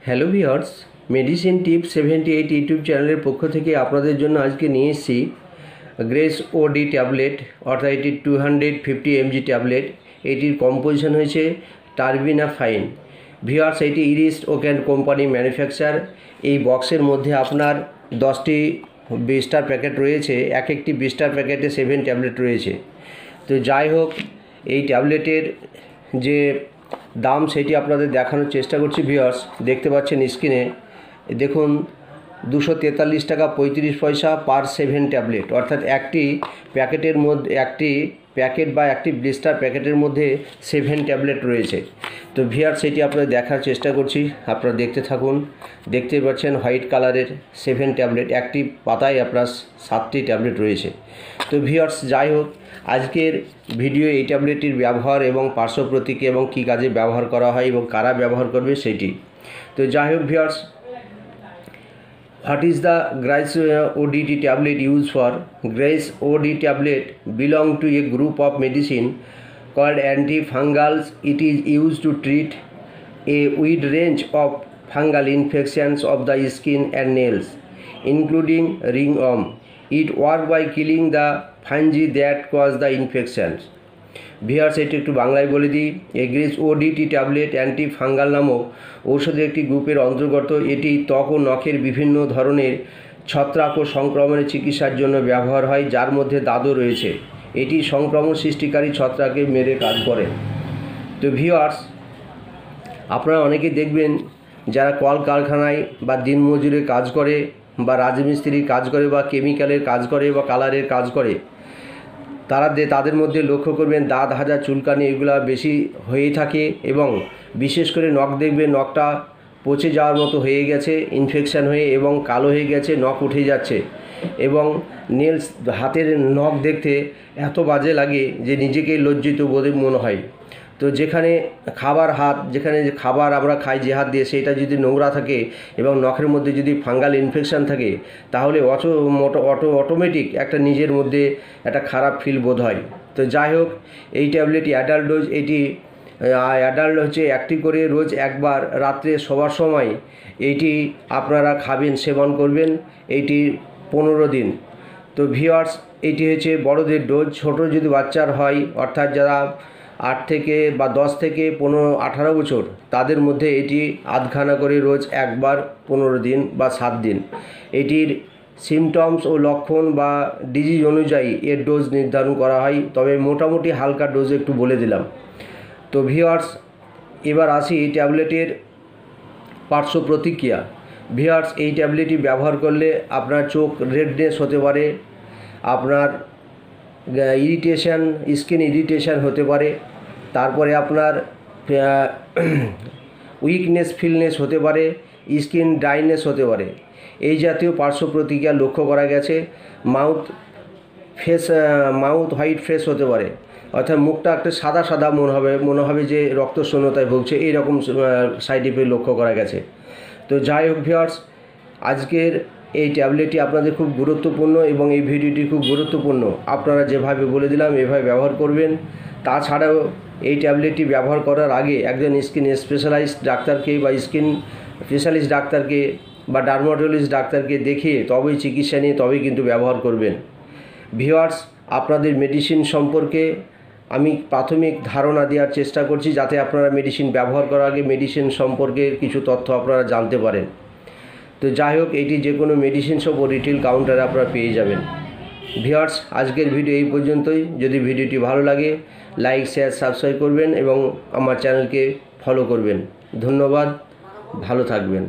Hello viewers, medicine tips 78 YouTube চ্যানেলের পক্ষ থেকে আপনাদের জন্য আজকে নিয়ে এসেছি গ্রেস ওডি ট্যাবলেট, অর্থাৎ এটি 250 mg ট্যাবলেট। এটির কম্পোজিশন হয়েছে টার্বিনাফাইন। ভিউয়ার্স, এটি ইরিস্ট ওকেন কোম্পানি ম্যানুফ্যাকচার। এই বক্সের মধ্যে আপনার 10টি বিস্টার প্যাকেট রয়েছে, এক একটি বিস্টার প্যাকেটে 7 ট্যাবলেট রয়েছে। তো যাই হোক, এই ট্যাবলেটের যে দাম সেটি আপনাদের দেখানোর চেষ্টা করছি। ভিউয়ার্স, দেখতে পাচ্ছেন স্ক্রিনে, দেখুন 243 টাকা 35 পয়সা পার 7 ট্যাবলেট, অর্থাৎ একটি প্যাকেটের মধ্যে একটি প্যাকেট বা একটি ব্লিস্টার প্যাকেটের মধ্যে 7 ট্যাবলেট রয়েছে। তো ভিউয়ার্স, সেটি আপনাদের দেখার চেষ্টা করছি, আপনারা দেখতে থাকুন। দেখতে পাচ্ছেন হোয়াইট কালারের 7 ট্যাবলেট, একটি পাতায় আপনার 7টি ট্যাবলেট রয়েছে। তো ভিউয়ার্স, যাই হোক, আজকের ভিডিও এই ট্যাবলেটটির ব্যবহার এবং পার্শ্ব প্রতিক্রিয়া এবং কী কাজে ব্যবহার করা হয় এবং কারা ব্যবহার করবে সেটি। তো যাই হোক viewers, what is the Grace ODT tablet used for? Grace OD tablet belong to a group of medicine called antifungals. It is used to treat a wide range of fungal infections of the skin and nails, including ringworm. It works by killing the fungi that cause the infections. Viewers, এটি একটু বাংলায় বলে দিই। Grace ODT tablet antifungal নামক ঔষধের একটি গ্রুপের অন্তর্গত। এটি ত্বক ও নখের বিভিন্ন ধরনের ছত্রাক ও সংক্রমণের চিকিৎসার জন্য ব্যবহার হয়, যার মধ্যে দাদু রয়েছে। এটি সংক্রমণ সৃষ্টিকারী ছত্রাককে মেরে কাজ করে। তো ভিউয়ার্স, আপনারা অনেকেই দেখবেন যারা কলকারখানায় বা দিনমজুরে কাজ করে বা রাজমিস্ত্রির কাজ করে বা কেমিক্যালের কাজ করে বা কালারের কাজ করে, তাদের মধ্যে লক্ষ্য করবেন দাঁত হাজা চুলকানি এগুলো বেশি হয়ে থাকে, এবং বিশেষ করে নখ দেখবেন নখটা পচে যাওয়ার মতো হয়ে গেছে ইনফেকশান হয়ে, এবং কালো হয়ে গেছে, নখ উঠে যাচ্ছে, এবং নেলস হাতের নখ দেখতে এত বাজে লাগে যে নিজেকেই লজ্জিত বোধ মনে হয়। তো যেখানে যেখানে খাবার আমরা খাই যে হাত দিয়ে, সেটা যদি নোংরা থাকে এবং নখের মধ্যে যদি ফাঙ্গাল ইনফেকশান থাকে, তাহলে অটোমেটিক একটা নিজের মধ্যে একটা খারাপ ফিল বোধ হয়। তো যাই হোক, এই ট্যাবলেটটি অ্যাডাল্ট ডোজ। এটি অ্যাডাল্ট হচ্ছে একটি করে রোজ একবার রাত্রে শোবার সময় এইটি আপনারা খাবেন, সেবন করবেন। এইটি 15 দিন। তো ভিউয়ার্স, এটি হচ্ছে বড়দের ডোজ। ছোট যদি বাচ্চার হয়, অর্থাৎ যারা 8 থেকে বা 10 থেকে 18 বছর, তাদের মধ্যে এটি আধখানা করে রোজ একবার 15 দিন বা 7 দিন। এটির সিমটমস ও লক্ষণ বা ডিজিজ অনুযায়ী এর ডোজ নির্ধারণ করা হয়, তবে মোটামুটি হালকা ডোজ একটু বলে দিলাম। তো ভিউয়ার্স, এবার আসি এই ট্যাবলেটের পার্শ্ব প্রতিক্রিয়া। ভিউয়ার্স, এই ট্যাবলেটটি ব্যবহার করলে আপনার চোখ রেডনেস হতে পারে, আপনার ইরিটেশন, স্কিন ইরিটেশন হতে পারে, তারপরে আপনার উইকনেস ফিলনেস হতে পারে, স্কিন ড্রাইনেস হতে পারে। এই জাতীয় পার্শ্ব প্রতিক্রিয়া লক্ষ্য করা গেছে। মাউথ হোয়াইট ফেস হতে পারে, অর্থাৎ মুখটা একটা সাদা সাদা মনে হবে যে রক্তশূন্যতায় ভুগছে, এইরকম সাইড ইফেক্ট লক্ষ্য করা গেছে। তো যাই হোক ভিউয়ার্স, আজকের এই ট্যাবলেটটি আপনাদের খুব গুরুত্বপূর্ণ এবং এই ভিডিওটি খুব গুরুত্বপূর্ণ। আপনারা যেভাবে বলে দিলাম এভাবে ব্যবহার করবেন। তাছাড়াও এই ট্যাবলেটটি ব্যবহার করার আগে একজন স্কিন স্পেশালিস্ট ডাক্তারকে বা স্কিন স্পেশালিস্ট ডাক্তারকে বা ডার্মাটোলজিস্ট ডাক্তারকে দেখিয়ে তবেই চিকিৎসা নিয়ে তবেই কিন্তু ব্যবহার করবেন। ভিউয়ার্স, আপনাদের মেডিসিন সম্পর্কে আমি প্রাথমিক ধারণা দেওয়ার চেষ্টা করছি, যাতে আপনারা মেডিসিন ব্যবহার করার আগে মেডিসিন সম্পর্কে কিছু তথ্য আপনারা জানতে পারেন। তো যাই হোক, এটি যে কোনো মেডিসিন শপ ও রিটেল কাউন্টারে আপনারা পেয়ে যাবেন। ভিউয়ার্স, আজকের ভিডিও এই পর্যন্তই। যদি ভিডিওটি ভালো লাগে, লাইক, শেয়ার, সাবস্ক্রাইব করবেন এবং আমার চ্যানেলকে ফলো করবেন। ধন্যবাদ, ভালো থাকবেন।